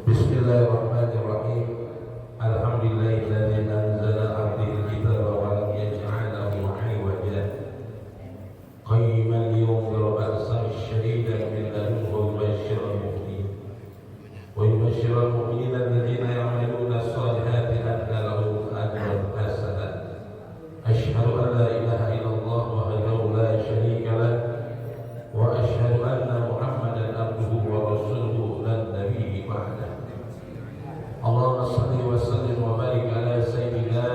Bismillahirrahmanirrahim. Alhamdulillahilladzi anzala 'abdihil kitaba wa lam yaj'alhu 'iwajan qayyiman liyunzira ba'san shadidan min ladunhu wa yubashshiral mu'minina alladhina ya'maluna as-salihati anna lahum ajran hasanan. Asyhadu an la ilaha illallah wahdahu la syarika lah wa asyhadu anna Muhammadan abduhu wa rasuluhu lan nabiyya ba'dah. Allahumma salli wa sallim wa barik ala sayyidina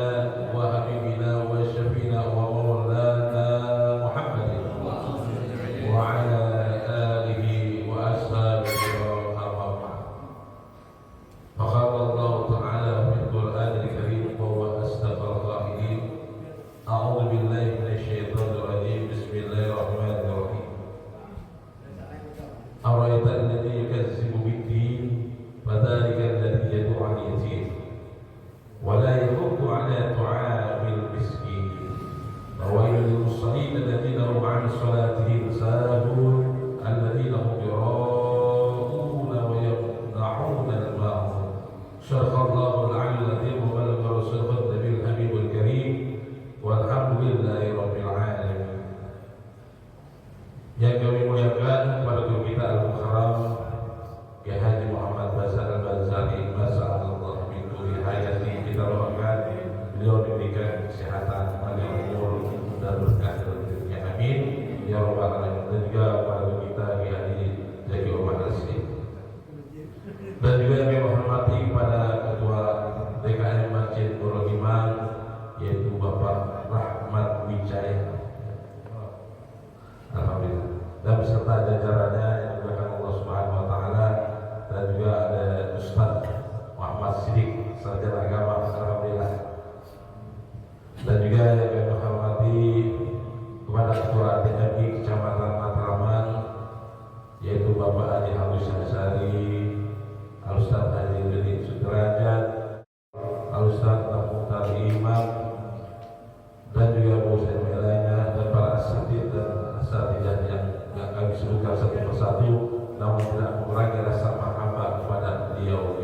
wa habibina wa syafina wa maulana Muhammadin wa ala alihi wa ashabihi wa amama. Faqala Allah ta'ala fil Qur'anil Karim wa astagfirul qailin. A'udzu billahi minasy syaithanir rajim. Bismillahirrahmanirrahim. Ara'aita alladzi yukazzibu bid-din fadzalika alladzi yad'u al-yatim wa la yahuddu 'ala ta'amil miskin. Fawailul lil musallin alladhina hum 'an salatihim sahun alladhina hum yura'una wa yamna'una al-ma'un. Shadaqallahu al-'aliyyul 'azim wa balagha rasulun nabiyil habibul karim walhamdulillahi rabbil 'alamin. Yang kami muliakan pada guru kita Al-Mukarram Kiai Haji Muhammad Basar Al-Bazali, masyaallah min kulli hayati, kita doakan beliau diberikan kesehatan, panjang umur dan berkah dalam hidupnya, amin ya rabbal alamin. Dan juga pada guru kita Kiai Haji Zaki Umar Asri, dan juga yang kami hormati pada ketua DKM Masjid Nurul Iman yaitu Bapak Rahmat Wijaya, alhamdulillah, dan beserta jajarannya yang dimuliakan Allah Subhanahu wa taala, dan juga ada Ustaz Muhammad Siddiq, sarjana agama, alhamdulillah. Dan juga yang kami hormati kepada ketua TMI Kecamatan Matraman yaitu Bapak Haji Hamid Syahsari, Al-Ustaz Haji Lili Sudrajat, Al-Ustaz Muhtar Imam, dan juga dosen lainnya, dan para asatidz dan asatidzah yang kami sebutkan satu persatu, namun tidak mengurangi rasa mahabbah kepada beliau.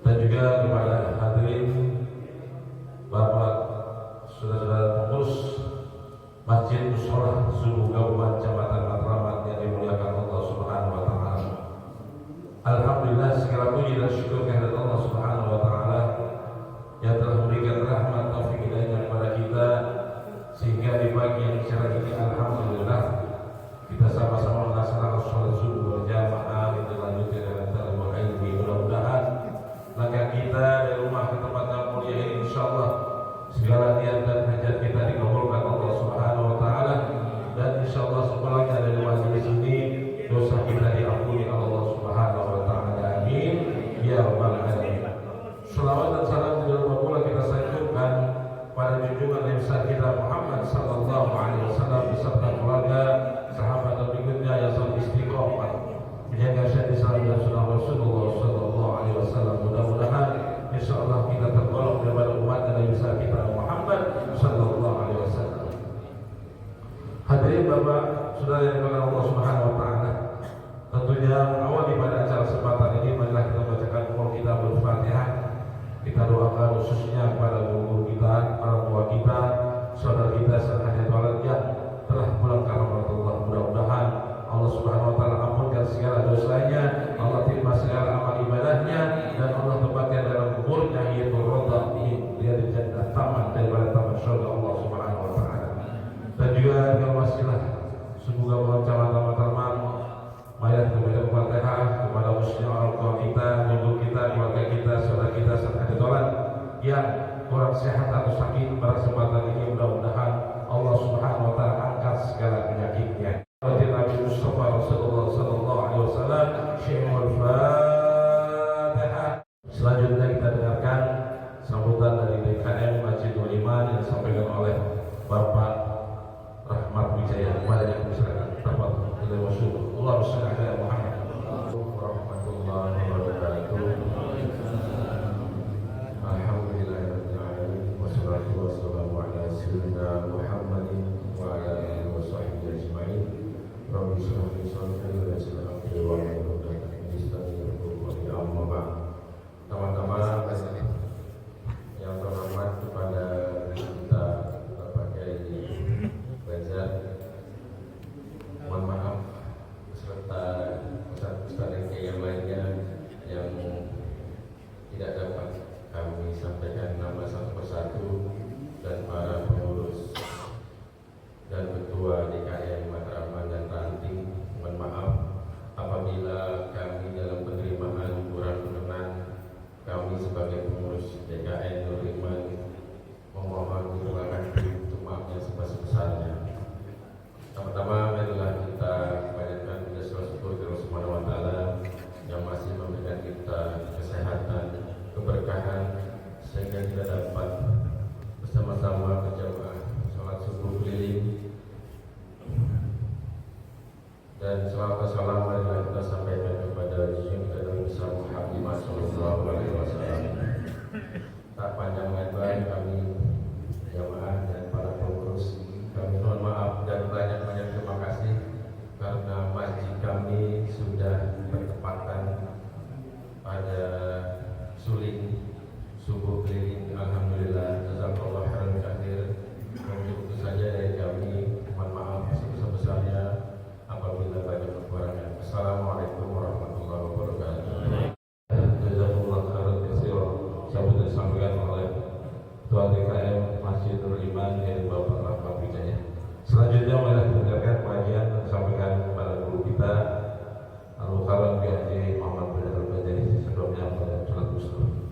Dan juga kepada hadirin, Bapak saudara-saudara pengurus Masjid Musholah Subuh Gabungan Kecamatan Matraman yang dimuliakan Allah Subhanahu wa taala. Alhamdulillah, segala puji dan syukur kehadirat Allah Subhanahu wa taala yang telah memberikan rahmat taufik hidayah kepada kita, sehingga di pagi yang cerah ini alhamdulillah kita sama-sama melaksanakan sholat subuh berjamaah di lanjutnya dengan tarawih ilmi. Mudah-mudahan langkah kita dari rumah ke tempat yang mulia ini insyaallah segala niat dan hajat kita dikabulkan Allah Subhanahu wa taala, dan insyaallah sepulangnya dari majelis ini dosa kita diampuni Allah Subhanahu wa taala, amin ya rabbal alamin. Selawat dan salam juga pula kita sanjungkan pada junjungan Nabi kita Muhammad sallallahu alaihi wasallam beserta keluarga, sahabat dan berikutnya yang selalu istiqomah menjaga syariat Islam dan sunnah Rasulullah sallallahu alaihi wasallam. Mudah-mudahan insyaallah kita tergolong daripada umat Nabi kita Muhammad sallallahu alaihi wasallam. Hadirin Bapak Saudara yang dimuliakan Allah Subhanahu wa taala, tentunya mengawali pada acara kesempatan ini marilah kita bacakan kita Al-Fatihah. Kita doakan khususnya kepada guru kita, para tua kita, saudara kita serta hadirin yang telah pulang ke rahmatullah. Mudah-mudahan Allah Subhanahu wa taala ampunkan segala dosanya, Allah terima segala amal ibadahnya, dan Allah tempatkan dalam kuburnya yaitu radha dia di jannah, taman daripada taman surga Allah Subhanahu wa taala. Dan juga dengan wasilah semoga Allah Kecamatan Matraman mayat kepada Fatihah kepada muslim orang tua kita, guru kita, keluarga kita, saudara kita serta hadirin yang kurang sehat atau sakit pada kesempatan ini, mudah-mudahan Allah Subhanahu wa taala angkat segala penyakitnya. Nabi Mustafa Rasulullah sallallahu alaihi wasallam. Syaikhul Fatihah. Selanjutnya kita dengarkan sambutan dari DKM Masjidul Iman yang disampaikan oleh Bapak Rahmat Wijaya. Kepada yang bersilakan. Tafadhol. Allahumma shalli ala Muhammad. Warahmatullahi wabarakatuh. Alhamdulillahirabbil alamin wassalatu wassalamu ala sayyidina Muhammadin wa ala alihi washabbihi ajmain. Rabbi shrah li sadri wa yassir li amri wa hlul 'uqdatam min lisani yafqahu qawli. salawat dan salam marilah kita sampaikan kepada Junjungan kita Nabi besar Muhammad sallallahu alaihi wasallam. Tak panjang lebar kami jamaah dan para pengurus, kami mohon maaf dan banyak-banyak terima kasih karena masjid kami sudah bertepatan pada suling subuh keliling. Alhamdulillah, jazakallah khairan katsir. Mungkin itu saja dari kami. Mohon maaf sebesar-besarnya apabila banyak kekurangan. Assalamualaikum warahmatullahi wabarakatuh. Jazakallah khairan katsir. Sahabat disampaikan oleh Tuan DKM Masjidul Iman yang Bapak Rahmat Wijaya. Selanjutnya mari kita dengarkan pengajian yang disampaikan kepada guru kita Al-Mukarram Kiai Muhammad bin Al-Bajali. Sebelumnya pada salat Gustur.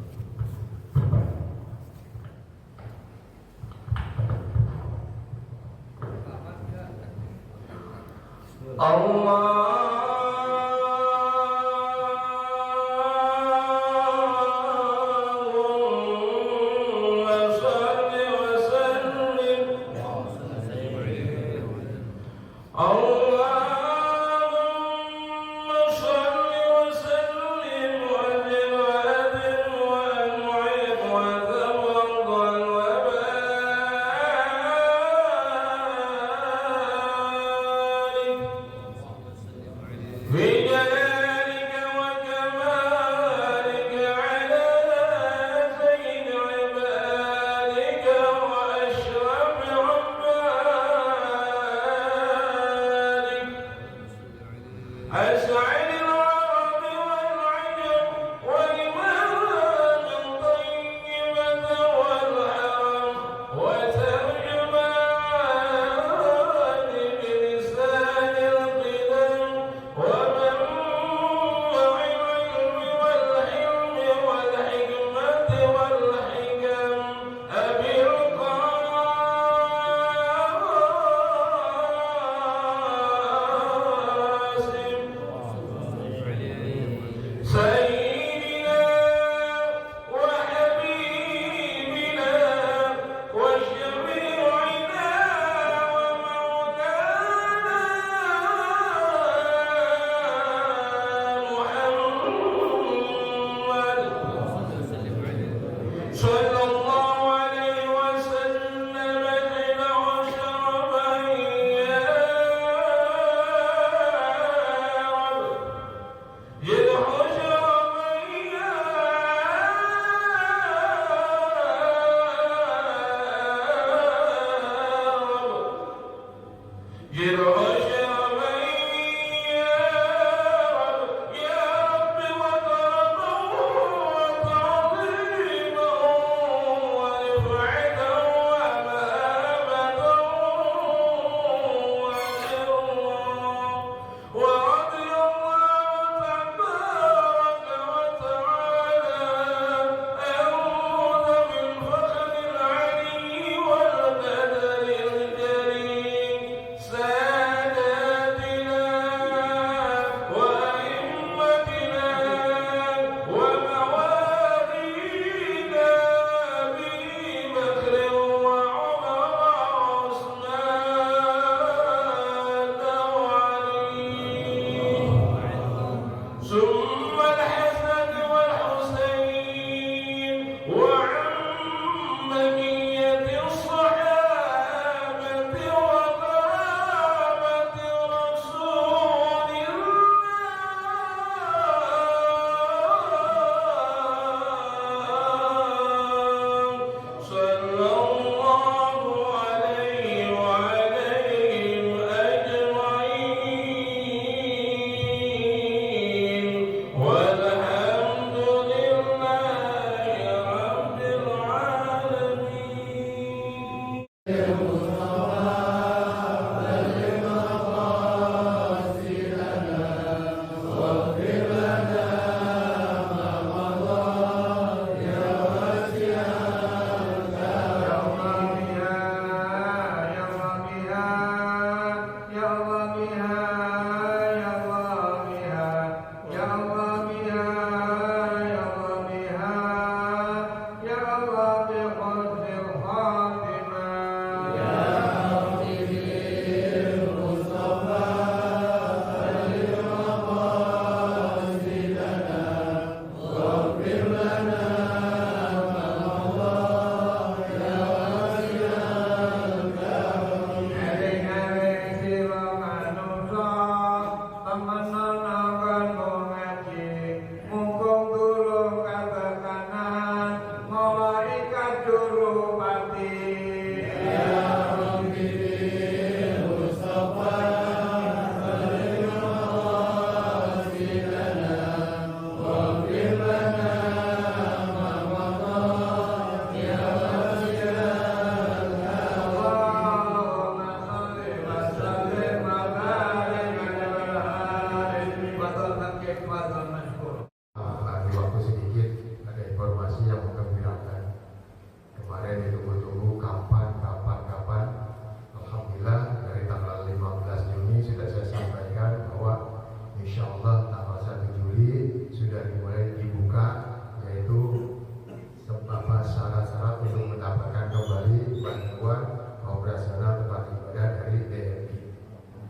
bantuan operasional tempat ibadah dari BNI.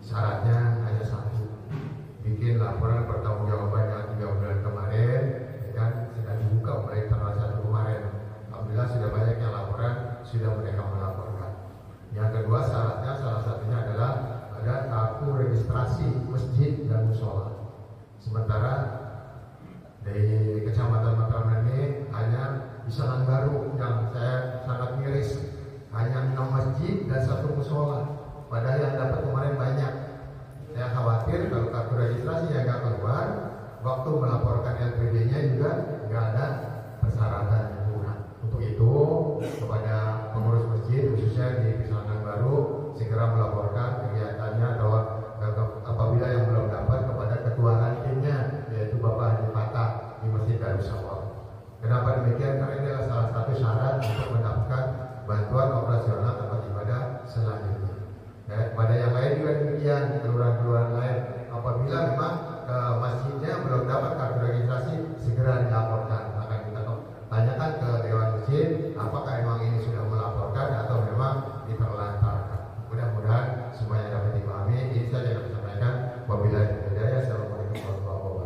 Syaratnya hanya satu, bikin laporan pertanggungjawaban yang 3 bulan kemarin dan sudah dibuka mulai tanggal 1 kemarin. Alhamdulillah sudah banyak yang laporan, sudah mereka melaporkan. Yang kedua syaratnya salah satunya adalah ada kartu registrasi masjid dan musola. Sementara di Kecamatan Matraman ini hanya di Selangbaru yang saya sangat miris, hanya 6 masjid dan 1 musola. Padahal yang dapat kemarin banyak. Saya khawatir kalau kartu registrasinya nggak keluar, waktu melaporkan LPD-nya juga nggak ada persyaratan yang kurang. Untuk itu kepada pengurus masjid khususnya di Pisangan Baru segera melaporkan kegiatannya atau apabila yang belum dapat kepada ketua rantingnya yaitu Bapak Haji Fatah di Masjid Darussalam. Kenapa demikian? Karena ini adalah salah satu syarat untuk mendapatkan bantuan operasional tempat ibadah selanjutnya. Pada yang lain juga demikian, kelurahan-kelurahan lain apabila memang masjidnya belum dapat kartu registrasi segera dilaporkan. Akan kita tanyakan ke Dewan Masjid apakah memang ini sudah melaporkan atau memang diterlantarkan. Mudah-mudahan semuanya dapat dipahami. Ini saja yang saya sampaikan. Wabillahi taufiq wal hidayah. Assalamualaikum warahmatullahi wabarakatuh.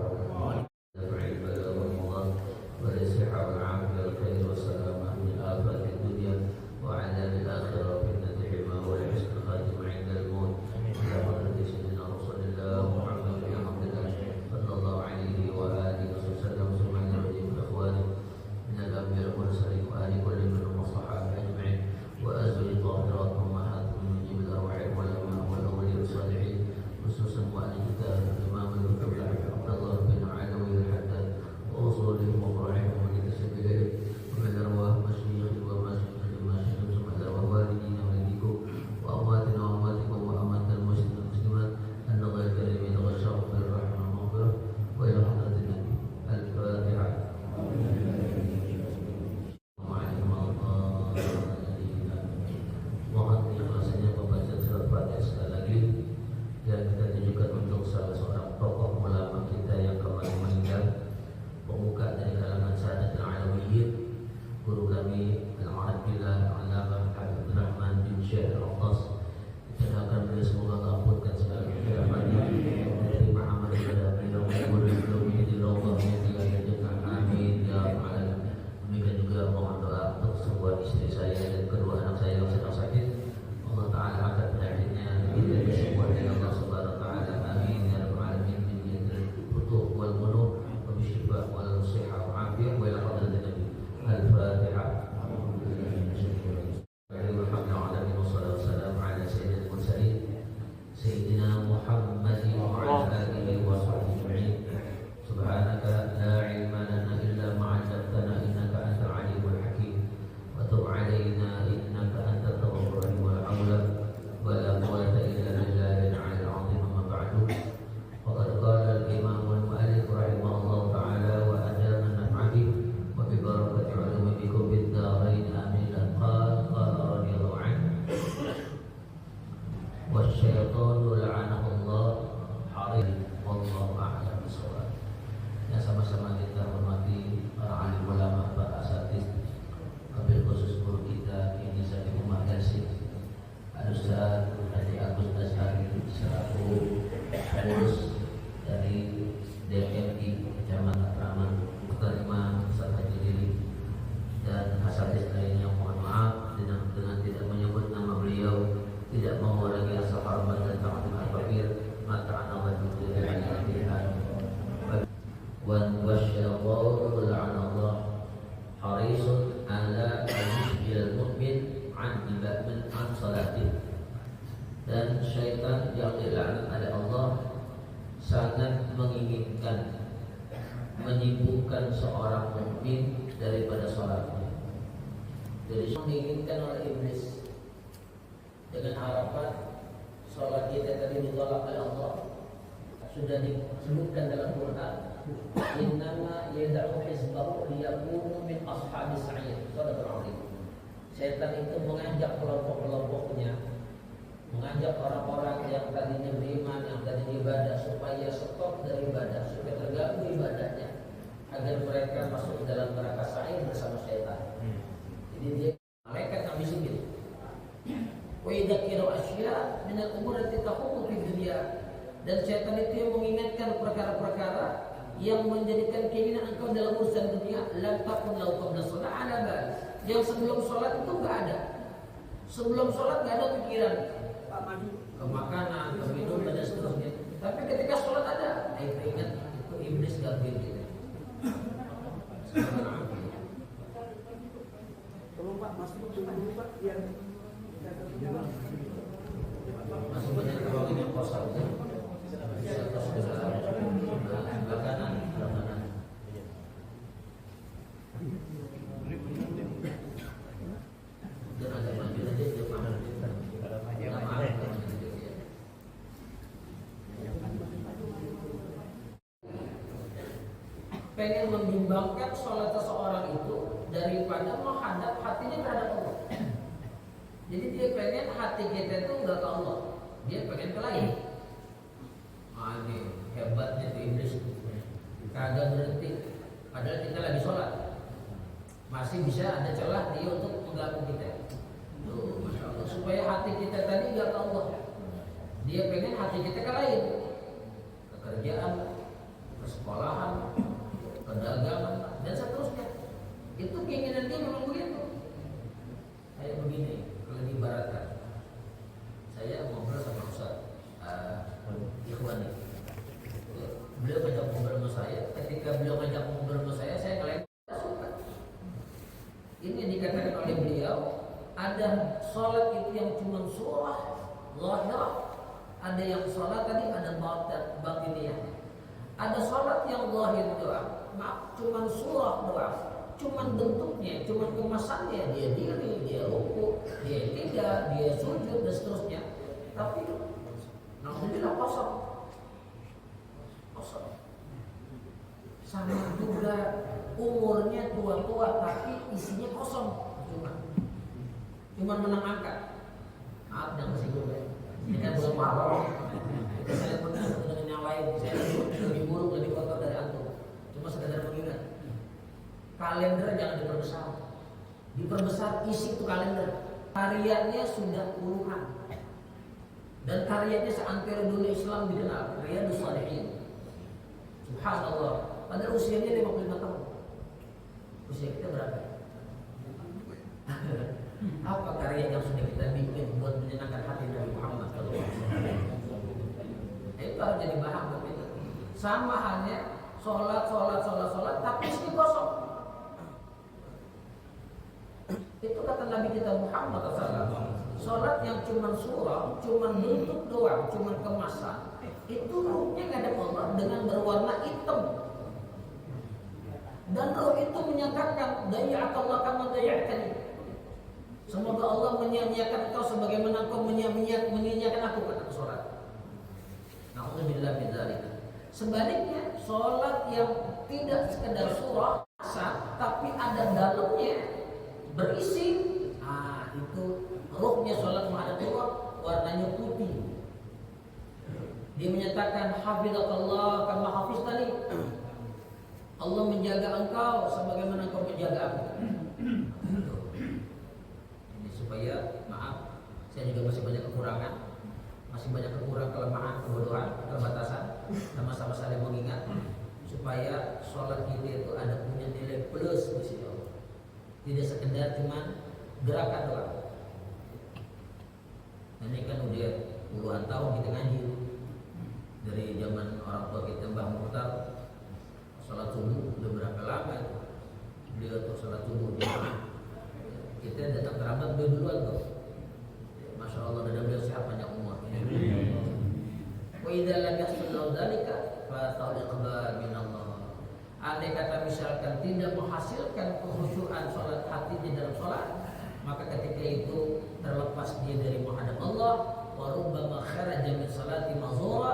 Dan syaitan yang dilaknat oleh Allah sangat menginginkan menyibukkan seorang mukmin daripada sholatnya. Jadi menginginkan oleh iblis dengan harapan sholat kita tadi ditolak oleh Allah. Sudah disebutkan dalam Quran, innama yad'u hizbahu liyakunu min ashabis sa'ir. Shadaqallahu alaihi. Setan itu mengajak kelompok-kelompoknya, mengajak orang-orang yang tadinya beriman, yang tadinya ibadah supaya stop dari ibadah, supaya terganggu ibadahnya, agar mereka masuk dalam neraka sa'ir bersama setan. Jadi dia malaikat yang bisikin, Wa yadhkiru asya' min al-umur allati tahumu fid dunya. Dan syaitan itu yang mengingatkan perkara-perkara yang menjadikan keinginan engkau dalam urusan dunia. Lam takun lahu qabla shalah ala bal. Yang sebelum sholat itu enggak ada. Sebelum sholat enggak ada pikiran ke makanan, ke minum dan seterusnya. Tapi ketika sholat ada, itu ingat itu iblis gangguin kita. Tolong Pak, masuk dulu Pak, biar Masuk banyak ruangan yang kosong. Belakangan. Dan agak maju aja dia paham. Pengen membimbangkan sholat seseorang itu daripada menghadap hatinya terhadap Allah. Jadi dia pengen hati kita itu enggak ke Allah, dia pengen ke lain. Ini hebatnya tuh iblis, kagak berhenti. Padahal kita lagi sholat, masih bisa ada celah dia untuk mengganggu kita. Tuh, Masya Allah. Supaya hati kita tadi enggak ke Allah, dia pengen hati kita ke lain, ke kerjaan, ke sekolahan, ke dagangan dan seterusnya. Itu keinginan dia memang begitu. Kayak begini, kalau diibaratkan, saya ngobrol sama Ustaz Ikhwan nih. Beliau ngajak ngobrol sama saya. Ketika beliau ngajak ngobrol sama saya ngeliat suka. Ini yang dikatakan oleh beliau, ada sholat itu yang cuma surah zahirah, ada yang sholat tadi ada batiniyah. Ada sholat yang zahir doang, cuma surah doang, cuma bentuknya, cuma kemasannya, dia diri, dia ruku, dia tidak, dia sujud dan seterusnya. Tapi alhamdulillah kosong. Sama juga umurnya tua-tua tapi isinya kosong, cuma menang angka. Maaf jangan tersinggung ya. Ini kan belum apa-apa. Kita saling menang dengan yang lain. Saya lebih buruk, lebih kotor dari antum. Cuma sekedar mengingat. Kalender jangan diperbesar. Diperbesar isi itu kalender. Karyanya sudah puluhan. Dan karyanya seantero dunia Islam dikenal. Riyadhus Shalihin. Subhanallah. Padahal usianya 55 tahun. Usia kita berapa? Apa karya yang sudah kita bikin buat menyenangkan hati Nabi Muhammad SAW? Itu harus jadi bahan buat kita. Sama halnya sholat, tapi istri kosong. Itu kata Nabi kita Muhammad SAW. Sholat yang cuma surah, cuma bentuk doang, cuma kemasan, itu ruhnya ngadep Allah dengan berwarna hitam. Dan roh itu menyatakan daya'akallah kama daya'tani. Semoga Allah menyia-nyiakan engkau sebagaimana engkau menyia-nyiakan aku, kata sholat. Na'udzubillah min dzalik. Sebaliknya, sholat yang tidak sekedar surah tapi ada dalamnya berisi, itu rohnya sholat menghadap Allah, warnanya putih. Dia menyatakan hafizakallah kama hafiztani. Allah menjaga engkau sebagaimana engkau menjaga aku. Ini supaya, maaf, saya juga masih banyak kekurangan, kelemahan, kebodohan, keterbatasan. Sama-sama saling mengingat supaya sholat kita itu ada punya nilai plus di sini Allah. Tidak sekedar cuma gerakan doang. Ini kan udah puluhan tahun kita ngaji, dari zaman orang tua kita Mbah Muhtar. Sholat subuh udah berapa lama itu? Beliau tuh sholat subuh kita datang keramat beliau duluan tuh. Masya Allah, dan beliau sehat panjang umur. Wa idza lam yahsul dzalika fa tawliqba min Allah. Andai kata misalkan tidak menghasilkan kekhusyuan sholat hati di dalam sholat, maka ketika itu terlepas dia dari menghadap Allah. Wa rubbama kharaja min salati mazura,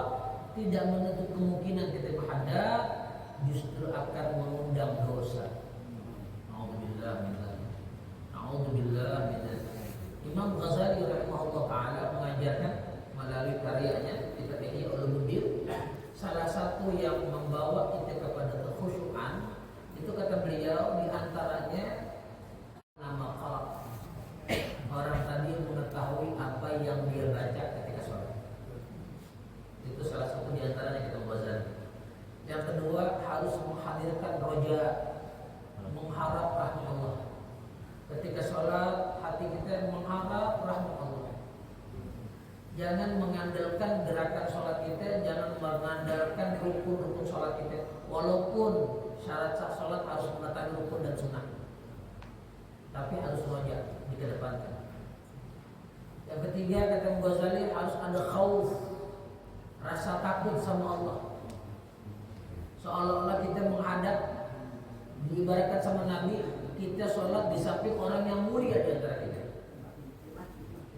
tidak menutup kemungkinan kita menghadap, justru akan mengundang dosa. Na'udzubillah min dzalik. Na'udzubillah min dzalik. Imam Ghazali rahimahullah taala mengajarkan melalui karyanya Kitab Ihya Ulumuddin, salah satu yang membawa kita kepada kekhusyuan itu kata beliau di antaranya nama qalb. Orang tadi mengetahui apa Jangan mengandalkan gerakan sholat kita, jangan mengandalkan rukun-rukun sholat kita. Walaupun syarat sah sholat harus mengetahui rukun dan sunnah, tapi harus roja dikedepankan. Yang ketiga kata Ghazali harus ada khauf, rasa takut sama Allah. Seolah-olah kita menghadap, diibaratkan sama Nabi, kita sholat di samping orang yang mulia di antara kita.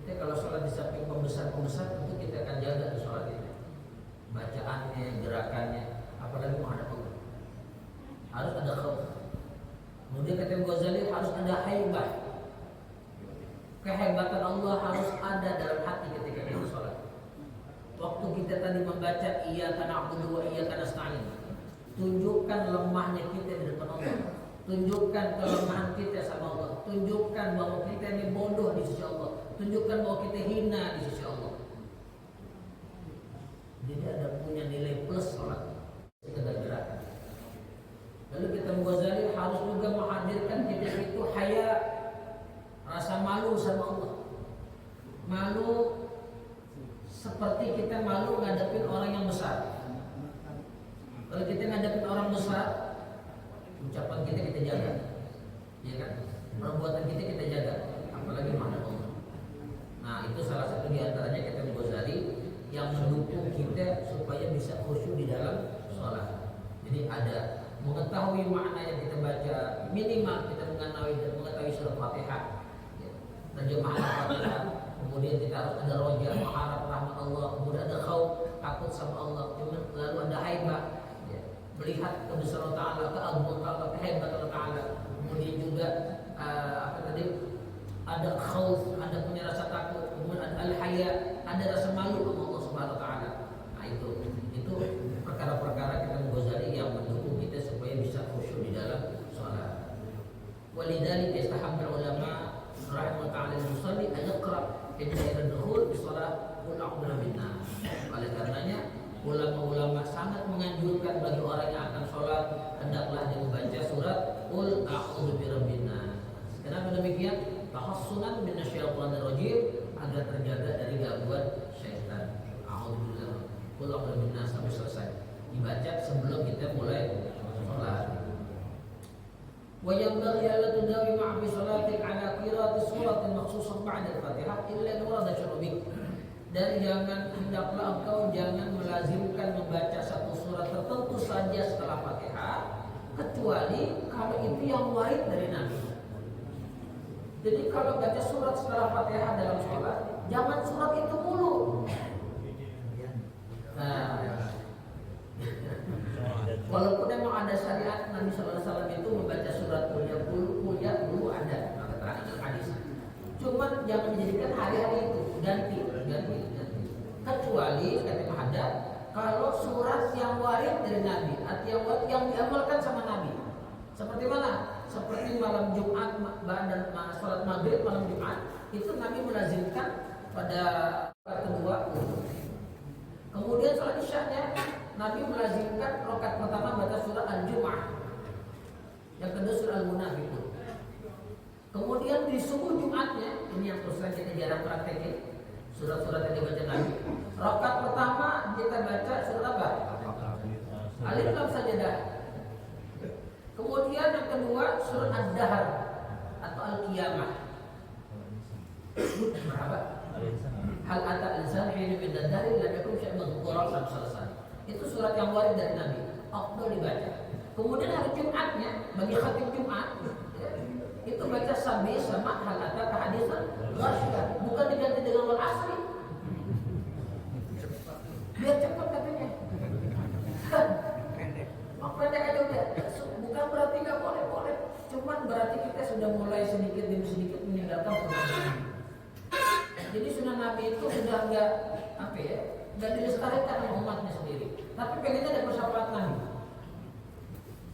Kita kalau sholat di samping pembesar-pembesar, tentu kita akan jaga di sholat kita, bacaannya, gerakannya, apalagi menghadap Allah. Harus ada khauf. Kemudian kata Ghazali harus ada haibah. Kehebatan Allah harus ada dalam hati ketika kita sholat. Waktu kita tadi membaca iyyaka na'budu wa iyyaka nasta'in, tunjukkan lemahnya kita di depan Allah, tunjukkan kelemahan kita sama Allah, tunjukkan bahwa kita ini bodoh di sisi Allah, tunjukkan bahwa kita hina di sisi Allah. Jadi ada punya nilai plus sholat sekedar gerakan. Lalu kita Ghazali harus juga menghadirkan kita itu haya, rasa malu sama Allah. Malu seperti kita malu ngadepin orang yang besar. Kalau kita ngadepin orang besar, ucapan kita jaga, ya kan? Perbuatan kita jaga, apalagi menghadap Allah. Nah, itu salah satu di antaranya kata Ghazali yang mendukung kita supaya bisa khusyuk di dalam sholat. Jadi ada mengetahui makna yang kita baca, minimal kita mengetahui surah Fatihah, ya, terjemahan Fatihah. Kemudian kita harus ada roja, mengharap rahmat Allah. Kemudian ada khauf, takut sama Allah. Lalu ada haibah, ya, melihat kebesaran Ta'ala, keagungan Ta'ala, kehebatan Ta'ala. Kemudian juga ada khauf, ada punya rasa takut. Kemudian ada al-haya, ada rasa malu sama Allah Subhanahu wa Ta'ala. Nah itu perkara-perkara kita Ghazali yang mendukung kita supaya bisa khusyuk di dalam sholat. Walidzalika istahabba ulama rahimahullah ta'ala al-musalli an yaqra inda dukhul fi shalah qul a'udzu binas. Oleh karenanya ulama-ulama sangat menganjurkan bagi orang yang akan sholat hendaklah dia membaca surat qul a'udzu birabbinas. Kenapa demikian? Tahassunan minasyaitonir rajim, agar terjaga dari gangguan syaitan. A'udzubillah qul a'udzu binas sampai selesai dibaca sebelum kita mulai sholat. Wa yanbaghi alla tudawima fi shalatik ala qira'ati suratin makhsusah ba'da al-Fatihah illa an warada syar'u. Dan hendaklah engkau jangan melazimkan membaca satu surat tertentu saja setelah Fatihah, kecuali kalau itu yang warid dari Nabi. Jadi kalau baca surat setelah Fatihah dalam sholat, jangan surat itu mulu. Nah, walaupun memang ada syariat Nabi SAW itu membaca surat kuliah dulu ada keterangan dalam hadis. Cuman jangan dijadikan hari-hari itu ganti. Kecuali kata Muhammad, kalau surat yang warid dari Nabi atau yang diamalkan sama Nabi. Seperti mana? Seperti malam Jumat dan sholat maghrib malam Jumat itu Nabi melazimkan pada kedua. Kemudian sholat isyanya Nabi melazimkan rakaat pertama baca surat Al-Jumu'ah, yang kedua surat Al-Munafiqun. Kemudian di subuh Jumatnya, ini yang terus kita jarang praktekin, surat-surat yang dibaca Nabi. Rakaat pertama kita baca surat apa? Alif Lam Sajadah. Kemudian yang kedua surat Ad-Dahr atau Al-Qiyamah. Berapa? Hal ata al-insan hina min ad-dahr lam yakun syai'un madhkura sampai selesai. Itu surat yang warid dari Nabi, afdal dibaca. Kemudian hari Jumatnya bagi khatib Jumat, ya, itu baca sabih sama hal ata hadisan ghasyiyah, bukan diganti dengan wal asri. Biar cepat katanya. Pendek aja udah. Bukan berarti nggak boleh, cuman berarti kita sudah mulai sedikit demi sedikit meninggalkan sunnah Nabi. Jadi sunnah Nabi itu sudah nggak nggak dilestarikan oleh umatnya sendiri. Tapi pengennya dapat syafaat Nabi.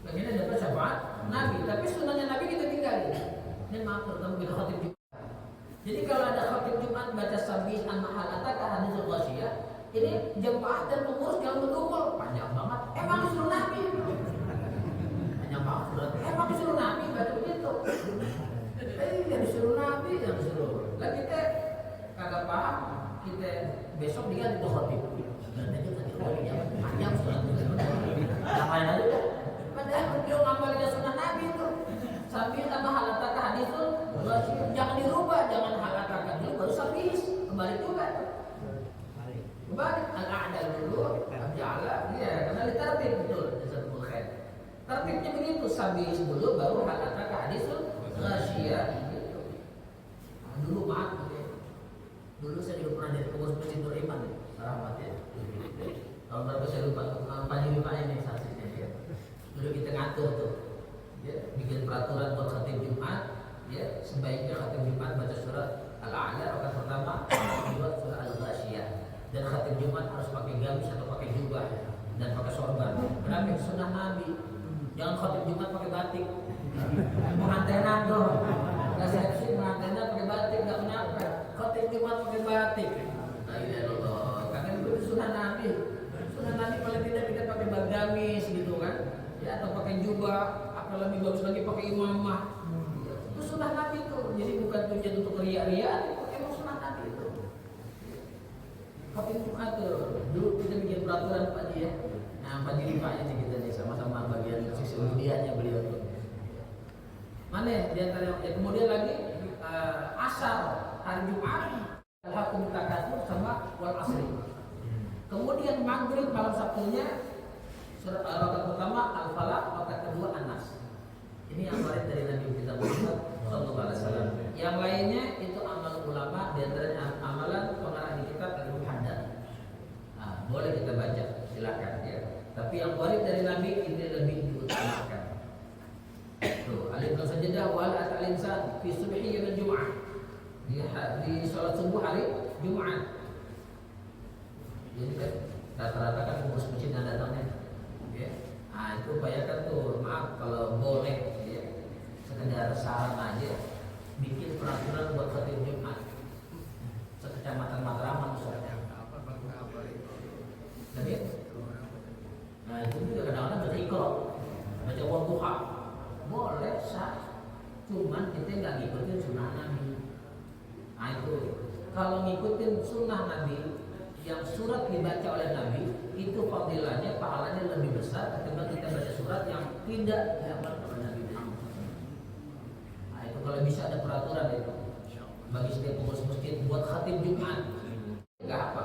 Pengennya dapat syafaat Nabi. Tapi sunnahnya Nabi kita tinggalin. Ini maaf terutama kita khatib Jumat. Jadi kalau ada khatib Jumat baca sabih an mahalata ka hadis ghasyiyah, ini jemaah dan pengurus jangan berdumel panjang banget. Emang disuruh Nabi. Panjang banget surat. Emang disuruh Nabi baca begitu. Yang disuruh Nabi yang disuruh. Lah kita kagak paham, kita besok diganti tuh khotib. Dan aja tadi khotibnya panjang surat. Yang lain aja tuh. Padahal beliau ngamalnya sunnah Nabi itu. Sambil sama halataka hadis tuh jangan dirubah, jangan halataka dulu baru sabis. Kembali juga. Kembali ada dulu, jalan, ya karena ditertib betul. Tertibnya begitu, sabis dulu baru halataka hadis tuh rahasia. Dulu maaf gitu ya. Dulu saya juga pernah jadi pengurus Masjid Nur Iman ya, rahmat ya. Tahun berapa saya lupa, Panji ini saksinya ya. Dulu kita ngatur tuh, ya, bikin peraturan buat khatib Jumat, ya sebaiknya khatib Jumat baca surat Al-A'la rakaat pertama, kedua surat Al-Ghasyiyah. Dan khatib Jumat harus pakai gamis atau pakai jubah dan pakai sorban. Kenapa? Sunnah Nabi. Jangan khatib Jumat pakai batik, pengantenan tuh. Resepsi pengantinnya pakai batik, nggak kenapa. Khotib Jumat pakai batik. Nah ini Allah, karena itu sunnah Nabi. Sunnah Nabi paling tidak kita pakai gamis gitu kan, ya atau pakai jubah, atau lebih bagus lagi pakai imamah. Itu sunnah Nabi itu. Jadi bukan tujuan untuk ria-ria, emang sunnah Nabi itu. Khotib Jumat tuh, dulu kita bikin peraturan Pak Ji ya. Nah Pak Ji Pak ini kita nih sama-sama bagian sisi medianya beliau tuh. Mana di antara ya, kemudian lagi asar hari Jumat al-hakum takatsur sama wal asri. Kemudian maghrib malam Sabtunya surat rakaat pertama al-falaq, rakaat kedua an-nas. Ini yang waris dari Nabi kita Muhammad sallallahu alaihi wasallam. Yang lainnya itu amal ulama, di antaranya amalan pengarang di kitab al-muhaddats. Nah, boleh kita baca, silakan ya. Tapi yang waris dari Nabi ini lebih diutamakan. Tuh, alaikum sajadah wal al-insan fi subhi yaumil Jum'ah. Di salat subuh hari Jumat. Jadi kan rata-rata kan pengurus masjid yang datangnya. Ya. Nah, itu upayakan tuh, maaf kalau boleh ya. Sekedar saran aja bikin peraturan buat khatib Jumat. Sekecamatan Matraman misalnya. Jadi nah, itu juga kadang-kadang baca Iqra, baca Wadduha. Boleh sah, cuman kita nggak ngikutin sunnah Nabi. Nah itu kalau ngikutin sunnah Nabi yang surat dibaca oleh Nabi itu fadilahnya, pahalanya lebih besar ketimbang kita baca surat yang tidak diamalkan oleh Nabi. Nah itu kalau bisa ada peraturan itu bagi setiap pengurus masjid buat khatib Jumat nggak apa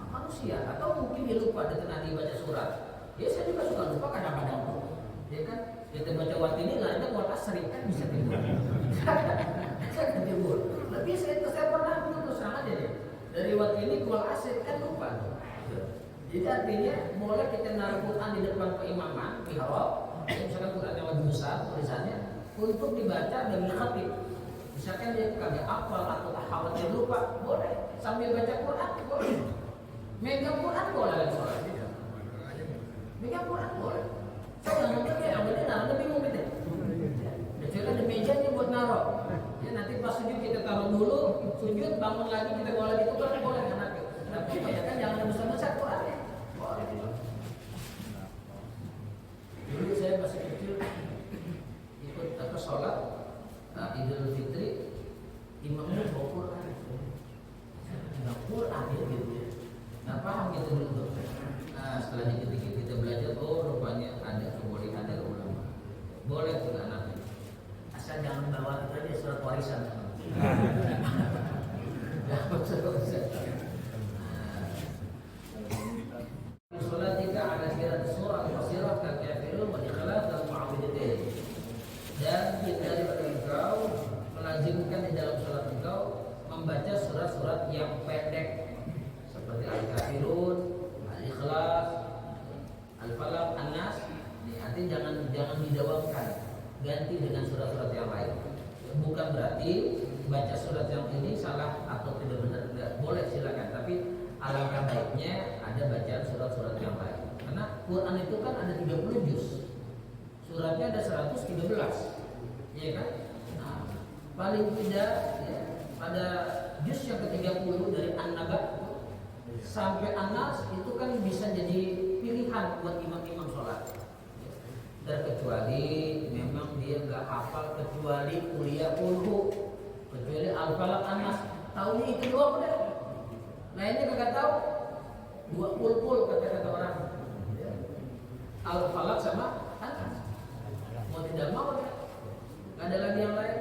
manusia atau mungkin dia lupa dengan Nabi baca surat. Ya saya juga suka lupa kadang-kadang tuh, ya kan? Kita baca waktu ini nggak ada wal asri kan bisa timbul, kan timbul. Lebih saya pernah terus sama aja deh. Dari waktu ini ke wal asri kan lupa. Jadi artinya boleh kita naruh Quran di depan keimaman, mihrab, misalkan Quran yang lebih besar tulisannya untuk dibaca bagi khatib. Misalkan dia kagak hafal atau khawatir lupa, boleh sambil baca Quran boleh. Megang Quran boleh kan sholat? Megang Quran boleh. Saya nggak ngerti ya, abadnya naruhnya bingung gitu. Kecuali ada mejanya buat naruh. Ya nanti pas sujud kita taruh dulu, sujud bangun lagi kita bawa lagi Quran boleh kan nanti. Tapi kebanyakan jangan besar-besar Qurannya. Boleh. Dulu saya masih kecil ikut sholat Idul Fitri, imamnya bawa Quran. Nggak Quran ya gitu ya. Nggak paham gitu dulu. Nah setelah dikit-dikit kita belajar, oh rupanya ada kebolehan dari ulama. Boleh tuh anak. Asal jangan bawa itu aja surat warisan. Sholat kita ada sirat surah al-Qasirah kal-kafirun wa ikhlas dan mu'awwidatayn. Dan hindari pada engkau melazimkan di dalam sholat engkau membaca surat-surat yang pendek seperti Al-Kafirun, Al-Ikhlas, Al-Falaq, An-Nas. Nanti jangan didawamkan, ganti dengan surat-surat yang lain. Bukan berarti baca surat yang ini salah atau tidak benar, tidak boleh silakan. Tapi alangkah baiknya ada bacaan surat-surat yang lain. Karena Quran itu kan ada 30 juz. Suratnya ada 113, ya kan? Nah, paling tidak ya, pada juz yang ke-30 dari An-Naba sampai An-Nas itu kan bisa jadi pilihan buat imam-imam sholat. Terkecuali memang dia nggak hafal kecuali kuliah kulhu, kecuali Al-Falaq An-Nas, tahunya itu doang udah. Lainnya kagak tahu. Dua pul kata orang. Al-Falaq sama An-Nas. Mau tidak mau ya. Gak ada lagi yang lain.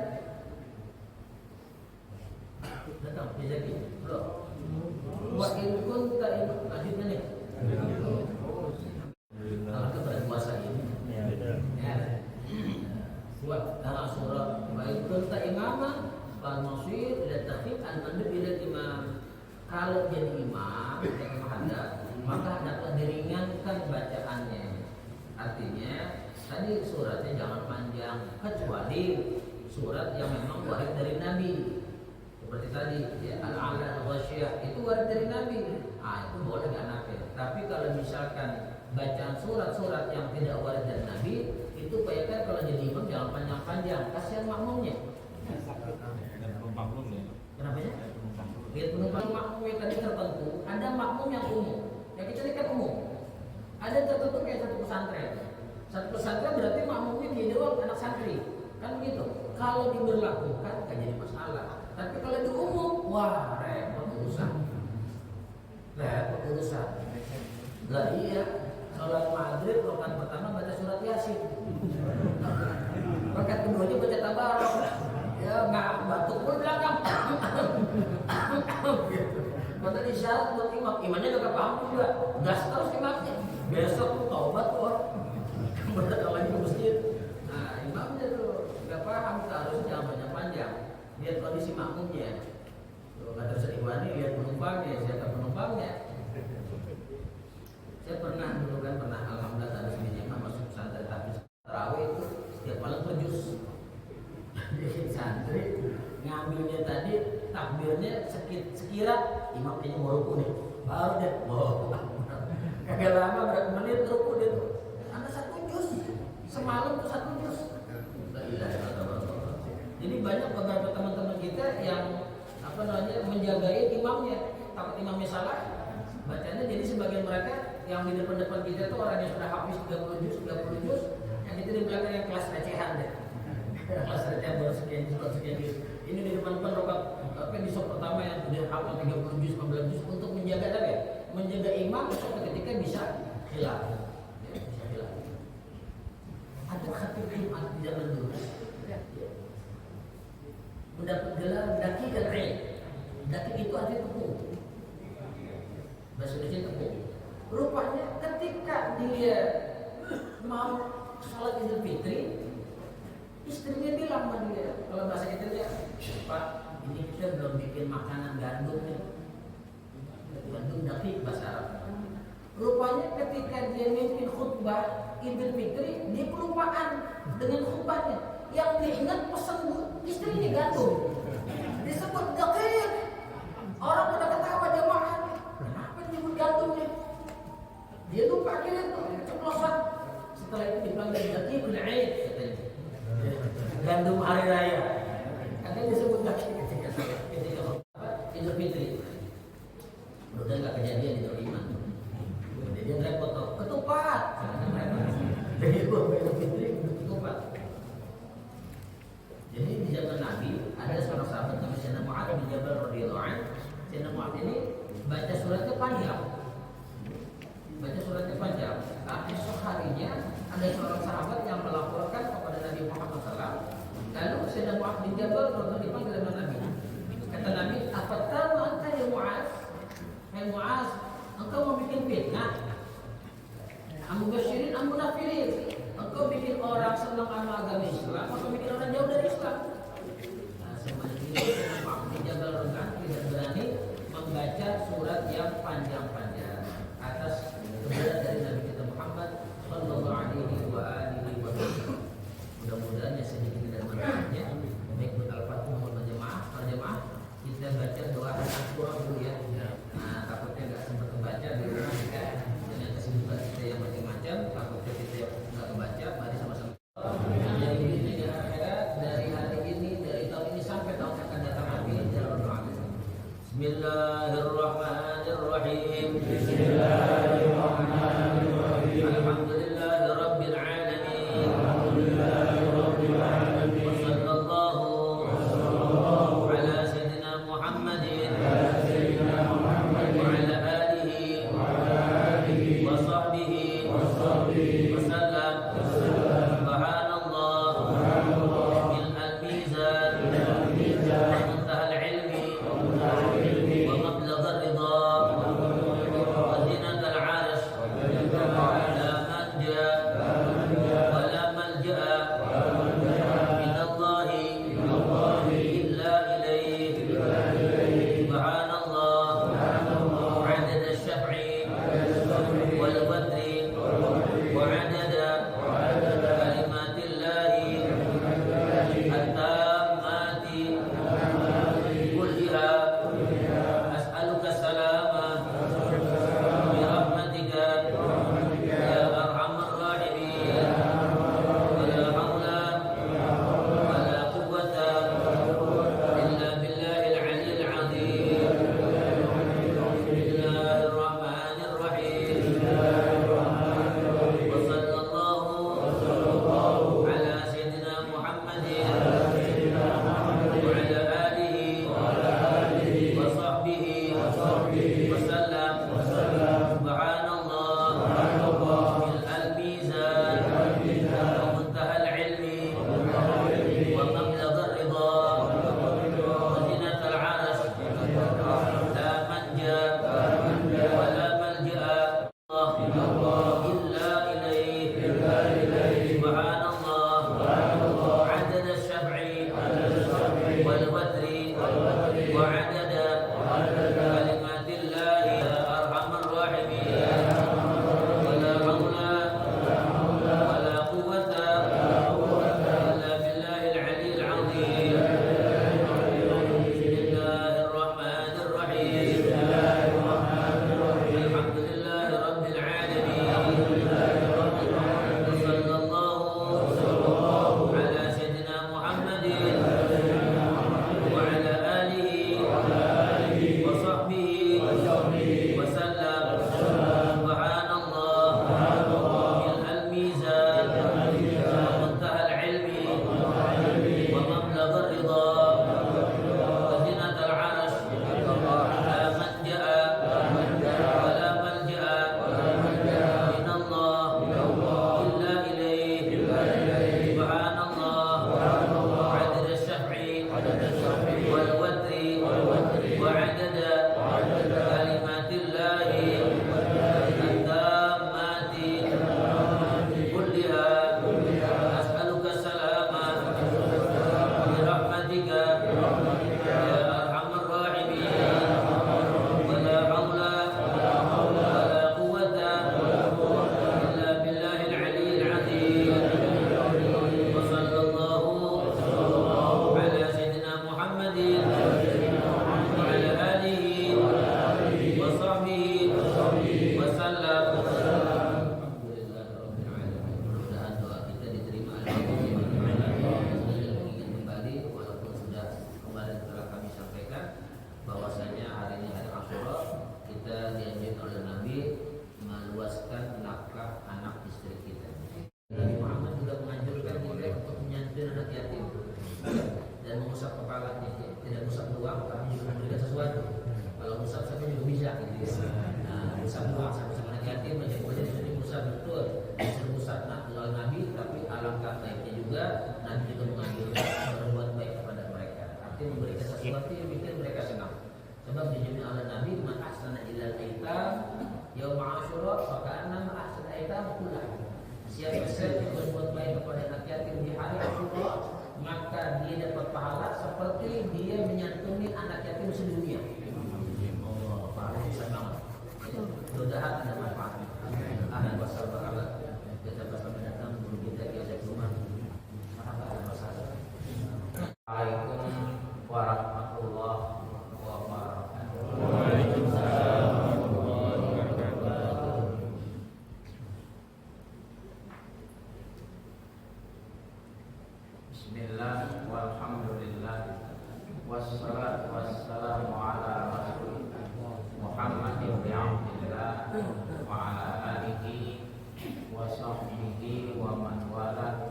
Datang, jadi belum. Wa in kunta lanjutnya nih. Kalau kepada puasa ini. Ya. Buat dalam surah wa in kunta imaman fal masir ila takhif an mandub ila imam. Kalau jadi imam, maka hendaklah diringankan bacaannya. Artinya tadi suratnya jangan panjang, kecuali surat yang memang warid dari Nabi. Seperti tadi ya, Al-A'la Al-Ghasyiyah itu warid dari Nabi. Itu boleh gak nafil. Tapi kalau misalkan bacaan surat-surat yang tidak warid dari Nabi, itu baiknya kalau jadi imam jangan panjang-panjang, kasihan makmumnya. Kenapa ya? Lihat penumpang makmum yang tadi tertentu, ada makmum yang umum. Yang kita ini kan umum. Ada tertentu kayak satu pesantren. Satu pesantren berarti makmumnya dia doang anak santri. Kan begitu. Kalau diberlakukan gak jadi masalah. Tapi kalau di umum, wah repot urusan. Repot urusan. Lah iya, sholat maghrib rakaat pertama baca surat Yasin. Rakaat keduanya baca tabarok. Ya nggak batuk pun belakang. Maka isyarat buat imam, imamnya gak paham juga. Gas terus imamnya. Besok tuh taubat tuh. Berdatang lagi ke masjid. Nah imamnya tuh gak paham, harusnya jangan panjang-panjang. Lihat kondisi makmumnya. Gak tersediwani, lihat penumpangnya, siapa penumpangnya. Saya pernah dulu kan alhamdulillah tadi sendiri masuk pesantren tapi tarawih itu setiap malam berjus. Jadi santri ngambilnya tadi takbirnya sekira imam kayaknya mau ruku nih, baru deh mau kagak lama berapa menit ruku dia tuh. Ada satu juz semalam tuh satu juz. Jadi banyak beberapa teman-teman kita yang menjagain imamnya, takut imamnya salah bacanya. Jadi sebagian mereka yang di depan kita tuh orang yang sudah habis 30 juz, yang kita di belakang yang kelas recehan deh. Kelas recehan baru sekian juz. Ini di depan rokat di sop pertama yang sudah hafal 30 juz, 15 juz untuk menjaga tadi ya? Menjaga imam suatu ketika bisa hilaf. Ya, bisa hilaf. Ada khatib Jumat di zaman dulu. Mendapat gelar daki dan ain. Daki itu artinya tepung. Bahasa Indonesia tepung. Rupanya ketika dia mau sholat Idul Fitri, istrinya bilang sama dia, kalau bahasa kita dia, Pak, ini kita belum bikin makanan gandum nih. Gandum daki bahasa Arab. Rupanya ketika dia mimpin khutbah Idul Fitri, dia kelupaan dengan khutbahnya. Yang diingat pesan istrinya gandum. Disebut dakik. Orang pada ketawa jamaah. Kenapa disebut gandum nih? Dia lupa akhirnya tuh ceplosan. Setelah itu dibilang dari dakikul Aid katanya. Gandum hari raya. Katanya disebut dakik ketika Idul Fitri. Udah nggak kejadian di tahun iman. Kejadian repot tuh. Ketupat. Jadi Idul Fitri ketupat. Jadi di zaman Nabi ada seorang sahabat namanya Sayyidina Mu'adz bin Jabal radhiyallahu anhu. Sayyidina Mu'adz ini baca suratnya panjang. Esok harinya ada seorang sahabat yang melaporkan kepada Nabi Muhammad SAW. Lalu Sayyidina Mu'adz bin Jabal radhiyallahu dipanggil oleh Nabi. Kata Nabi, "Afattaru anta ya Mu'adz? Hai Mu'adz, engkau mau bikin fitnah? Amubasyirin amunafirin. Engkau bikin orang senang sama agama Islam, atau bikin orang jauh dari Islam?" Nah, semuanya ini dijaga rendah, tidak berani membaca surat yang panjang-panjang atas kebenaran dari Nabi kita Muhammad Sallallahu Alaihi Wasallam. Mudah-mudahan ya sedikit dan manfaatnya. Baik buat al-fatihah maupun jemaah, kita baca doa Al-Qur'an dulu ya. Nah, takutnya nggak sempat membaca di rumah kita dengan kesibukan kita yang macam-macam, takutnya kita nggak membaca. Mari sama-sama. Dari ini dari akhirat, dari hari ini, dari tahun ini sampai tahun yang akan datang. Amin. Bismillahirrahmanirrahim. Bismillahirrahmanirrahim. Alhamdulillahirabbil alamin. Alhamdulillahirabbil alamin. Wassallallahu ala sayyidina Muhammadin. وسلم سبحان الله ملء الميزان ومنتهى العلم ومبلغ الرضا وزنة العرش لا منجا ولا ملجأ إلا إليه سبحان الله عدد الشفع والوتر وعدد كلمات الله يا أرحم الراحمين ولا حول ولا قوة إلا بالله العلي العظيم بسم الله الرحمن الرحيم الحمد لله رب العالمين وصلى الله على سيدنا محمد وعلى آله وصحبه وسلم سبحان الله ملء الميزان ومنتهى العلم ومبلغ الرضا وزنة العرش لا منجأ ولا ملجأ من الله إلا إليه سبحان الله عدد الشفع والوتر وعدد كلمات الله التامات كلها أسألك السلامة برحمتك يا أرحم الراحمين ولا حول ولا قوة إلا بالله العلي العظيم وصلى الله على سيدنا محمد وعلى آله وصحبه وسلم. Mudah-mudahan doa kita diterima kembali, walaupun sudah kemarin telah kami sampaikan bahwasanya hari ini hari Asyura, kita dianjurkan oleh Nabi meluaskan nafkah anak istri kita. Nabi Muhammad juga menganjurkan kita untuk menyantuni anak yatim dan mengusap kepalanya, tidak usap doang, tapi juga memberikan sesuatu. Kalau usap saja juga bisa, gitu ya. Nah, usap doang sama anak yatim, macam boleh disuruh usap betul, disuruh usap oleh Nabi, tapi alangkah baiknya juga Nabi juga menganjurkan berbuat baik kepada mereka. Artinya memberikan sesuatu yang bikin mereka senang. Sebab dijamin oleh Nabi, man ahsana ilal aitam yaum Asyura fa ka'annama ahsana aitam kullah. Siapa saja yang berbuat baik kepada anak yatim di hari Asyura, maka dia dapat pahala seperti dia menyantuni anak yatim sedunia. Oh, pahala besar banget. Mudah-mudahan ada manfaatnya. Ahlan wa sahlan. Kita bersama datang guru kita di Azhar Rumah. Assalamualaikum warahmatullahi wabarakatuh. Bismillah walhamdulillah wassalatu wassalamu ala rasulillah Muhammadin bin Abdillah wa ala alihi wa sahbihi wa man wala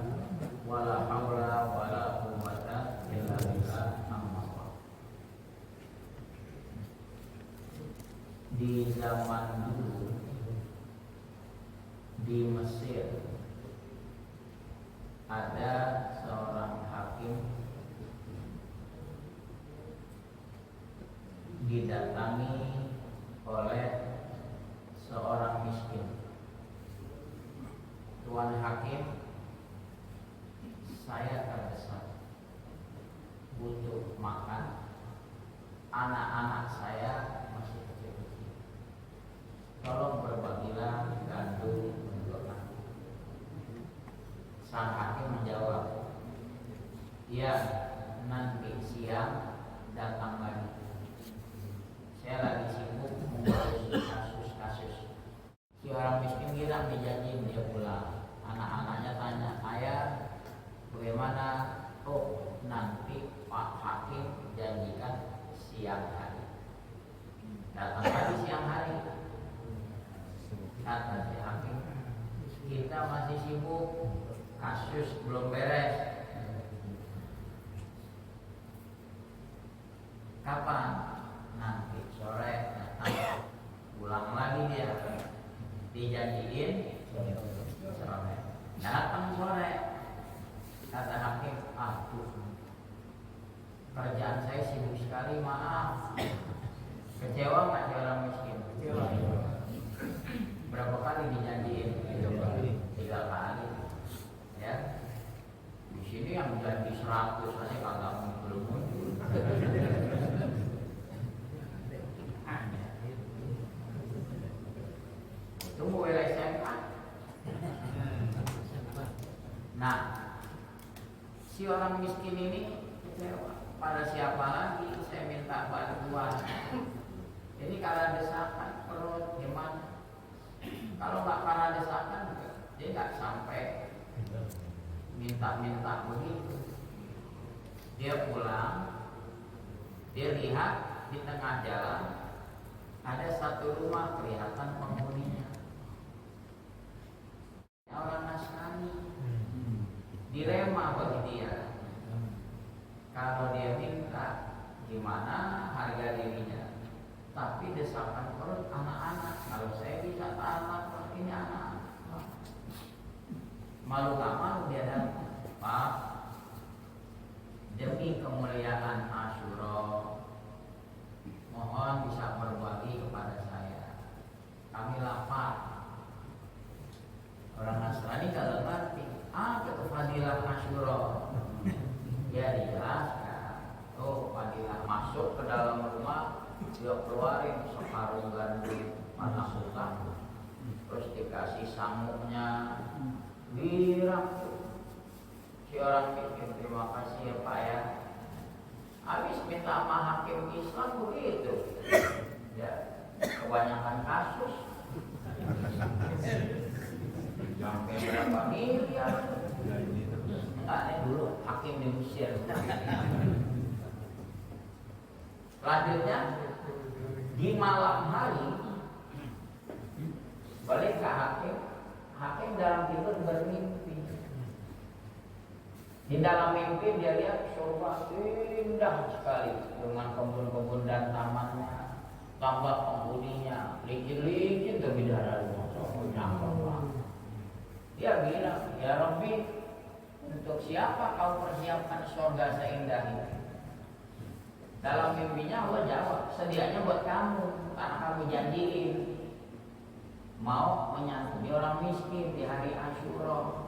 wala haula wala quwwata illa billah amma ba'd. Di zaman dulu di Mesir ada seorang hakim didatangi oleh seorang miskin. Tuan hakim, saya terdesak, butuh makan, anak-anak saya masih kecil-kecil, tolong berbagilah gandum untuk aku. Sang hakim menjawab, iya, nanti siang datang lagi. Saya lagi sibuk mengurus kasus-kasus. Si orang miskin kira dijanji dia pulang. Anak-anaknya tanya, ayah, bagaimana? Oh, nanti Pak Hakim janjikan siang hari. Datang lagi siang hari. Kata si hakim, kita masih sibuk, kasus belum beres. Kapan? Nanti sore datang si orang miskin ini kecewa. Pada siapa lagi saya minta bantuan? Ini karena desakan perut gimana? Kalau nggak karena desakan, dia nggak sampai minta-minta begitu. Dia pulang, dia lihat di tengah jalan ada satu rumah kelihatan penghuninya. Orang Nasrani, dilema bagi dia. Kalau dia minta gimana harga dirinya, tapi desakan perut anak-anak. Kalau saya bisa tahan, ini anak-anak. Malu gak malu dia datang, Pak, demi kemuliaan Asyura, mohon bisa berbagi kepada saya. Kami lapar. Orang Nasrani kalau ngerti, itu fadilah Asyura. Dia dijelaskan, oh fadilah masuk ke dalam rumah, dia keluarin sekarung gandum panas susah, terus dikasih sanguknya, dirang. Si orang miskin, terima kasih ya Pak ya. Habis minta sama hakim Islam begitu, ya kebanyakan kasus, sampai berapa miliar. Enggak, ini dulu hakim di Mesir. Selanjutnya di malam hari balik ke hakim. Hakim dalam tidur bermimpi. Di dalam mimpi dia lihat surga indah sekali dengan kebun-kebun dan tamannya, tambah penghuninya, licin-licin tuh bidadarinya. Dia bilang, ya Rabbi, untuk siapa kau persiapkan surga seindah ini? Dalam mimpinya Allah jawab, sedianya buat kamu, karena kamu janjiin mau menyantuni orang miskin di hari Asyura.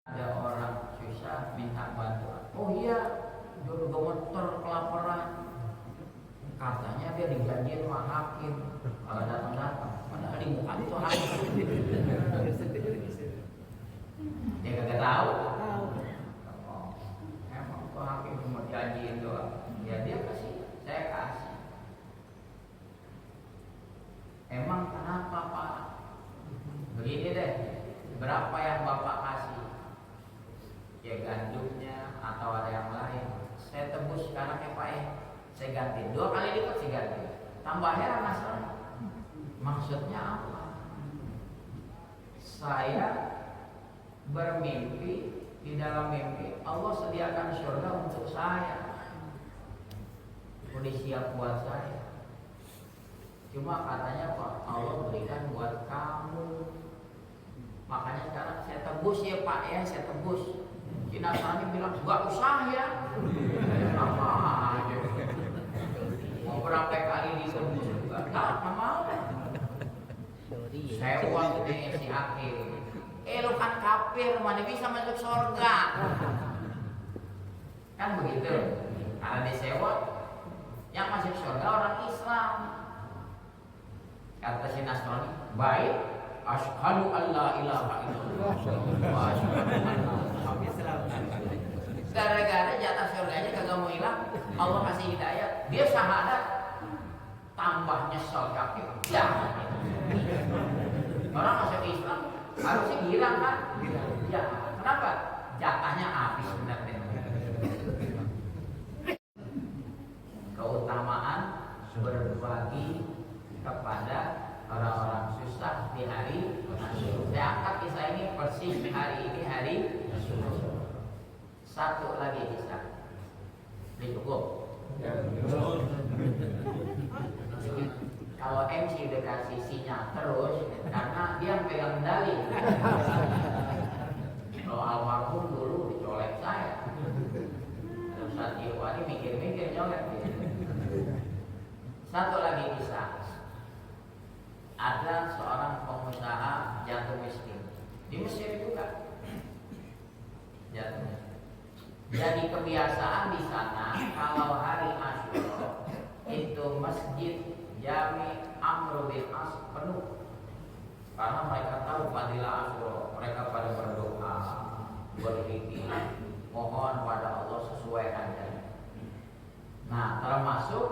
Ada orang susah minta bantuan. Oh iya, dia udah gemeter kelaparan. Katanya dia dijanjiin sama hakim kalau datang-datang. Padahal di muka itu hakim. Dia kagak tahu. Oh, emang tuh hakim cuma janjiin doang. Ya dia kasih, saya kasih. Emang kenapa Pak? Begini deh, berapa yang Bapak kasih? Ya gandumnya atau ada yang lain. Saya tebus sekarang ya Pak ya. Saya ganti 2 kali lipat saya ganti. Tambah heran masalah. Maksudnya apa? Saya bermimpi, di dalam mimpi Allah sediakan surga untuk saya. Udah siap buat saya. Cuma katanya Pak, Allah berikan buat kamu. Makanya sekarang saya tebus ya Pak ya, saya tebus. Si Nasrani bilang, gak usah ya. Apa aja. Mau berapa kali ditebus juga, gak mau. Saya uang ini si hakim. Lu kan kafir, mana bisa masuk surga. Kan begitu. Karena disewa, yang masuk surga orang Islam. Kata si Nasrani, baik, asyhadu an la ilaha illallah wa asyhadu anna gara-gara jatah surganya kagak mau hilang, Allah kasih hidayah, dia syahadat, tambah nyesel kafir. Ya. Orang masuk Islam harusnya hilang kan? Ya. Kenapa? Jatahnya habis benar-benar. Keutamaan berbagi kepada orang-orang susah di hari Asyura. Saya angkat kisah ini persis hari ini hari Asyura. Satu lagi kisah. Cukup. Kalau MC udah kasih sinyal terus, karena dia yang pegang kendali. Kalau almarhum dulu dicolek saya. Ustaz Iwani mikir-mikir nyolek. Satu lagi kisah. Ada seorang pengusaha jatuh miskin di Mesir juga. Jatuh miskin. Jadi kebiasaan di sana kalau hari Asyura itu masjid Jami Amr bin As penuh. Karena mereka tahu fadilah Asyura, mereka pada berdoa, berzikir, mohon pada Allah sesuai adanya. Nah, termasuk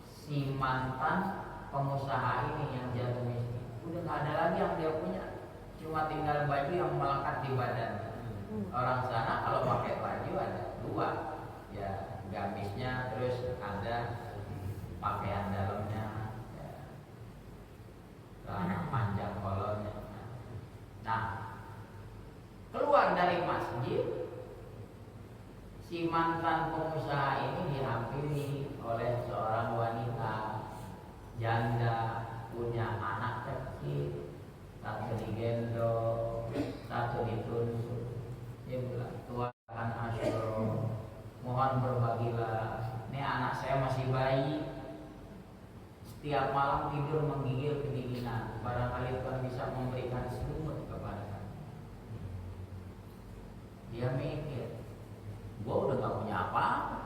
si mantan pengusaha ini yang jatuh miskin, udah nggak ada lagi yang dia punya, cuma tinggal baju yang melekat di badan. Orang sana kalau pakai baju ada dua, ya gamisnya, terus ada pakaian dalamnya, ya, celana panjang kolornya. Nah, keluar dari masjid, si mantan pengusaha ini dihampiri oleh seorang wanita janda, punya anak kecil, satu digendong, satu ditusuk. Dia bilang, Tuhan Asyura, mohon berbagilah. Ini anak saya masih bayi, setiap malam tidur menggigil kedinginan. Barangkali Tuhan bisa memberikan selimut kepada kami. Dia mikir, gua udah gak punya apa-apa,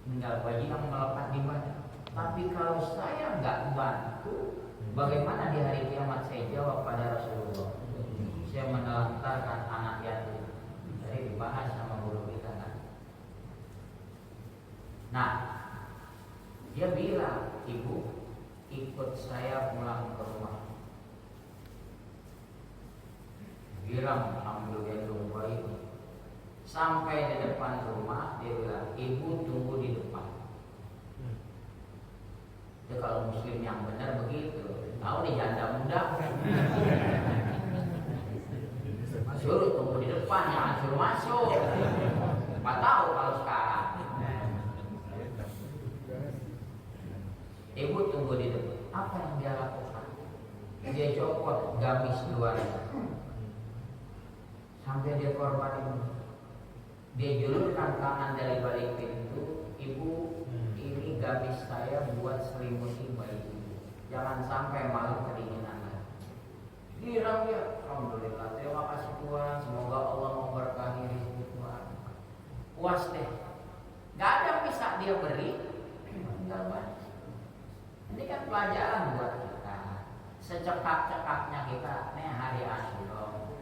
tinggal baju yang melekat di badan. Tapi kalau saya nggak bantu, bagaimana di hari kiamat? Saya jawab pada Rasulullah, saya menelantarkan anak yatim. Jadi dibahas sama guru kita kan. Nah, dia bilang, ibu ikut saya pulang ke rumah. Bilang ambil gendong bayi. Sampai di depan rumah, dia bilang, ibu tunggu di depan. Ya, kalau muslim yang benar begitu. Tahu nih janda muda, suruh tunggu di depan, jangan suruh masuk. Apa tahu kalau sekarang. Ibu tunggu di depan. Apa yang dia lakukan? Dia copot gamis luarnya sampai dia korban ini. Dia julurkan tangan dari balik pintu. Ibu, ini gamis saya buat selimuti bayi ibu. Jangan sampai malam kedinginan lagi. Girang dia, alhamdulillah, terima kasih Tuhan. Semoga Allah memberkahi rezeki Tuhan. Puas deh. Gak ada yang bisa dia beri, tinggal banyak. Ini kan pelajaran buat kita. Secekap-cekapnya kita, nih hari Asyura.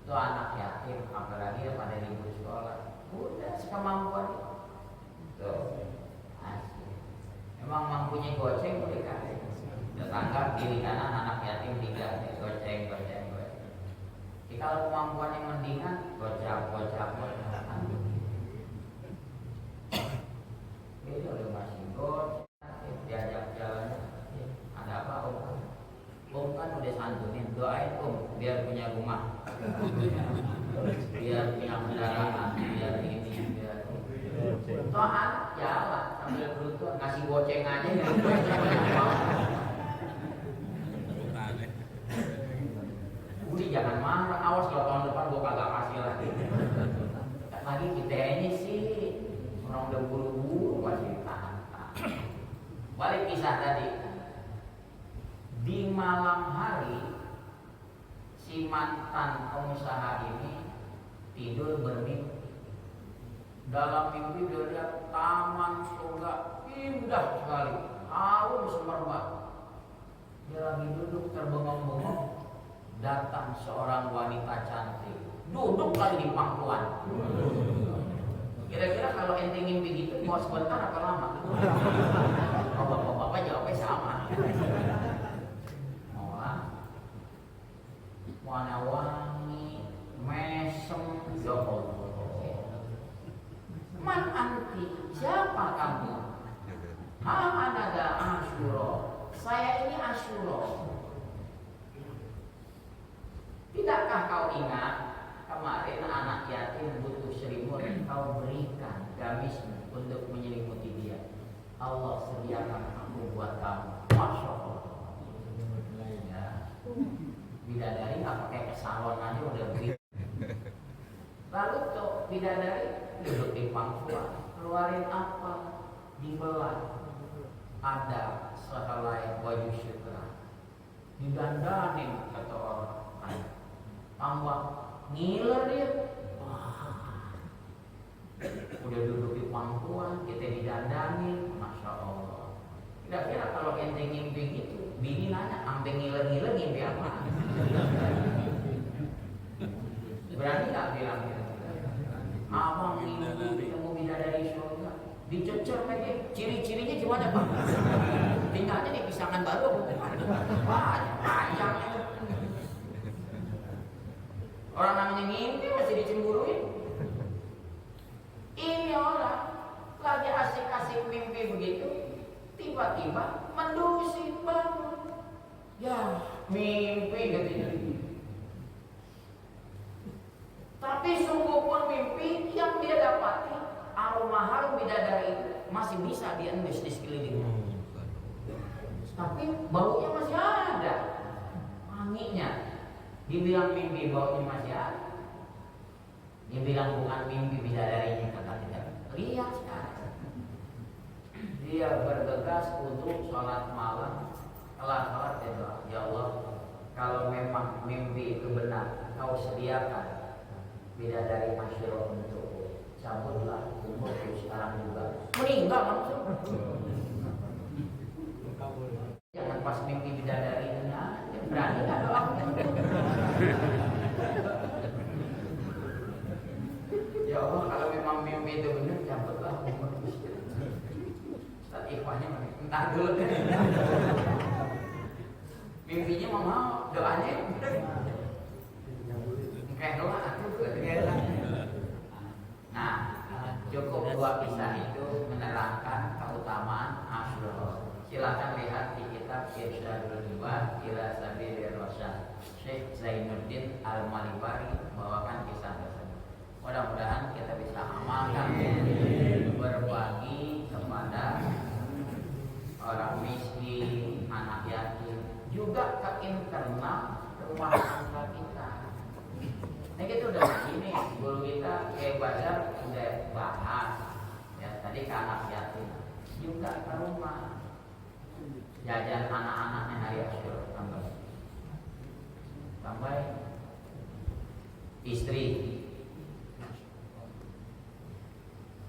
Itu anak yatim, apalagi pada libur sekolah. Udah sekemampuan tuh asli. Emang mampunya goceng udah kasih. Tetangga kiri kanan anak yatim 3 goceng. Jadi kalau kemampuannya mendingan gocap. Itu udah masih gocap, diajak jalan. Ada apa Om kan udah santunin, doain Om biar punya rumah, biar punya kendaraan, biar ini, biar toh anak jalan sambil beruntung ngasih goceng aja ya. Budi jangan marah, awas kalau tahun depan gua kagak kasih lagi. Lagi kita ini sih orang udah buru-buru masih tahan. Balik kisah tadi. Di malam hari si mantan pengusaha ini tidur bermimpi. Dalam mimpi dia lihat taman surga indah sekali, harum semerbak. Dia lagi duduk terbengong-bengong, datang seorang wanita cantik, duduk lagi di pangkuan. Kira-kira kalau ente mimpi gitu mau sebentar apa lama? Oh, bapak-bapak jawabnya sama. Warna wangi, mesem, jauh. Man anti, siapa kamu? Ada Asyura. Saya ini Asyura. Tidakkah kau ingat kemarin anak yatim butuh selimut, kau berikan gamismu untuk menyelimuti dia. Allah sediakan aku buat kamu. Masya Allah. Ya. Bidadari nggak pakai ke salon aja udah beli. Lalu tuh bidadari duduk di pangkuan, keluarin apa? Dibelah. Ada sehelai baju sutra. Didandanin kata orang. Tambah ngiler dia. Udah duduk di pangkuan, kita didandanin, masya Allah. Kira-kira kalau ente ngimpi gitu, bini nanya, ampe ngiler-ngiler ngimpi apa? Berani nggak bilang gitu? Dicecer lagi. Ciri-cirinya gimana Pak? Tinggalnya di Pisangan Baru bukan? Banyak panjang. Orang namanya ngimpi masih dicemburuin. Ini orang lagi asik-asik mimpi begitu, tiba-tiba mendusi bangun. Ya, mimpi katanya. Tapi sungguh pun mimpi yang dia dapati, aroma harum bidadari itu masih bisa diendus di sekelilingnya. Tapi baunya masih ada, wanginya. Dibilang mimpi baunya masih ada. Dibilang bukan mimpi bidadarinya, kata tidak. Lihat sekarang. Dia bergegas untuk sholat malam. Setelah sholat dia doa, ya Allah, kalau memang mimpi itu benar, Kau sediakan bidadari Asyura untuk cabutlah umurku sekarang juga. Meninggal langsung. Jangan pas mimpi bidadarinya, berani nggak doa? Ya Allah, kalau memang mimpi itu benar, cabutlah umurku. Ustaz ikhwahnya entar dulu deh. Mimpinya mau, doanya kayak doa aku. Nah, cukup dua kisah itu menerangkan keutamaan Asyura. Silakan lihat di kitab Irsyadul Ibad ila Sabilir Rasyad. Syekh Zainuddin Al-Malibari membawakan kisah tersebut. Mudah-mudahan kita bisa amalkan, berbagi kepada orang miskin, anak yatim, juga ke internal rumah tangga kita. Nah kita udah begini, guru kita kayak Bazar udah bahas ya, tadi ke anak yatim, juga ke rumah jajan anak-anaknya hari Asyura, tambah istri,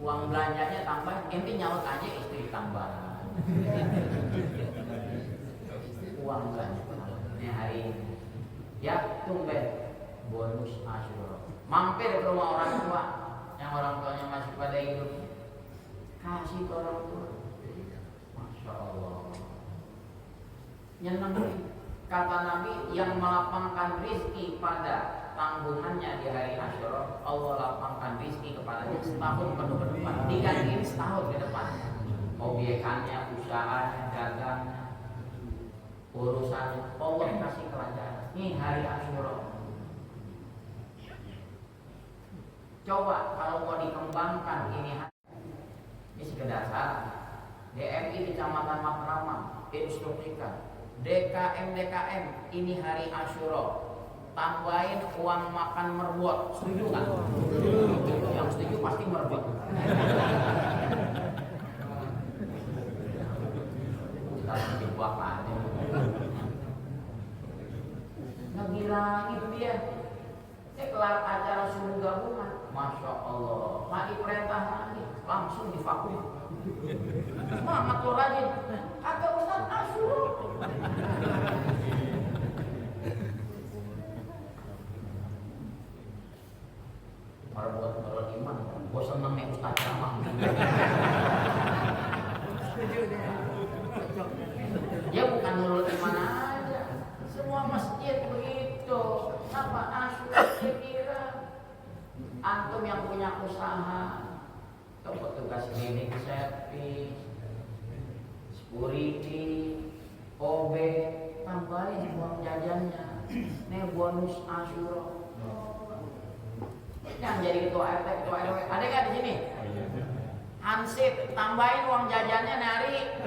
uang belanjanya tambah, ente nyaut aja istri tambah. Uang belanja ini hari ini ya tumben bonus Asyura. Mampir ke rumah orang tua yang orang tuanya masih pada hidup, kasih ke orang tua. Masya Allah, nyenang. Kata Nabi, yang melapangkan rizki pada tanggungannya di hari Asyura, Allah lapangkan rizki kepadanya setahun penuh ke depan, digantiin setahun ke depan. Obyekannya, usahanya, dagangnya, urusannya, Allah kasih kelancaran. Ini hari Asyura. Coba kalau mau dikembangkan ini sekedar saran. DMI Kecamatan Matraman instruksikan DKM ini hari Asyura, tambahin uang makan merbot. Setuju nggak? Yang setuju pasti merbot. Kita dibuat aja. Ngegilangin dia. Kelar acara suruh gabungan, Masya Allah, mati perintah lagi, langsung divakum. Semangat lo rajin, kagak Ustaz Asyura. Menurut iman, gue seneng nih Ustaz Ramah. Ya bukan menurut iman aja, semua masjid begitu. Apa Asyura kira antum yang punya usaha, petugas klinik servis, security, OB, tambahin uang jajannya. Nih bonus Asyura. Jangan jadi ketua RT, ketua RW. Ada nggak di sini? Hansip, tambahin uang jajannya nari.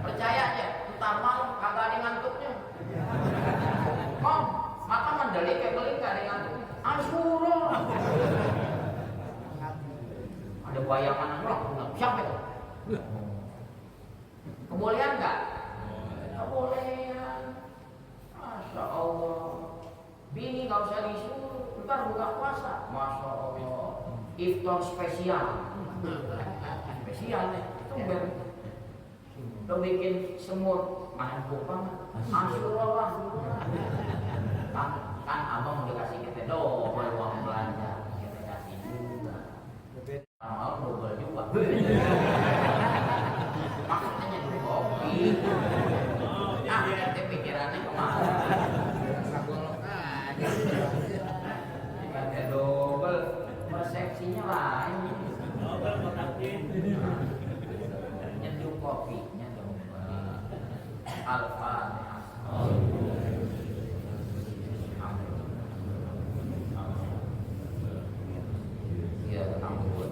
Percaya aja, ntar malam kagak ada ngantuknya. Kom, maka mendelik kayak beli kagak ada ngantuknya. Asyura. Ada bayangan orang, siapa itu? Kebolehan nggak? Kebolehan. Masya Allah. Bini nggak usah disuruh, ntar buka puasa. Masya Allah. Iftar spesial. Spesial nih. Tumben. Lo bikin semur, mantap banget. Asyura lah. Kan abang udah kasih kita uang belanja, kita kasih juga. Malam double juga. Ente pikirannya kemana? Golok aja. Ada double persepsinya lain. Nyeduh kopinya dong. Al-Fatihah. Ya, ampun.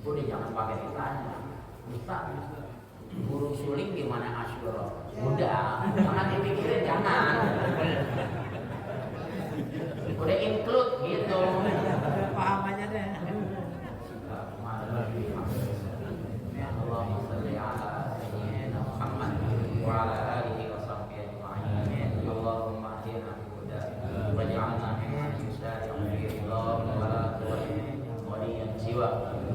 Udah jangan pakai ditanya. Ustaz, burung suling gimana Asyura? Udah, jangan dipikirin, jangan. Udah include gitu. Paham aja deh. Ya Allahumma shalli ala sayyidina Muhammad wa ala alihi wa sahbihi ajma'in. Allahumma ahdina fi hudaika waj'alna mimman yusari'u fi ridhaka wa la tuwalli waliyan siwa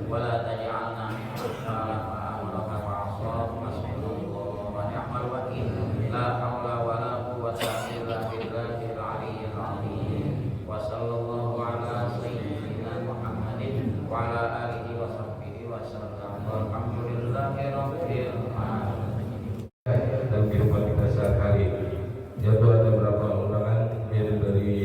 wa la taj'alna mimman khalafa amraka wa 'asaka hasbunallahu wa ni'mal wakeel. La haula wa la quwwata illa billahil 'aliyyil 'azim. Wa sallallahu ala sayyidina Muhammadin wa ala alihi wa sahbihi wa sallam. Alhamdulillahi rabbil alamin. Dan kehidupan kita sehari-hari. Jadwal ada beberapa undangan dari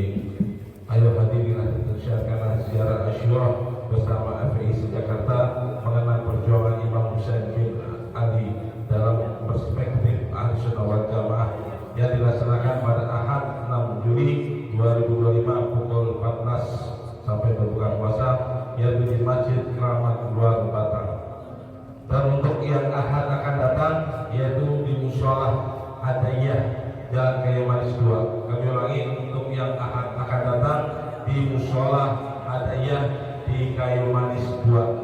ayo hadirilah siarkanlah ziarah Asyura bersama FPI Jakarta mengenai perjuangan Imam Husain bin Ali dalam perspektif Ahlussunnah wal Jamaah yang dilaksanakan pada Ahad 6 Juli 2025 pukul 14 sampai berbuka puasa yaitu di Masjid Keramat Luar Batang. Dan untuk yang Ahad akan datang yaitu di Mushola Hadayah Jalan Kayu Manis 2. Kami ulangi, untuk yang akan datang di Mushola Hadayah di Kayu Manis 2.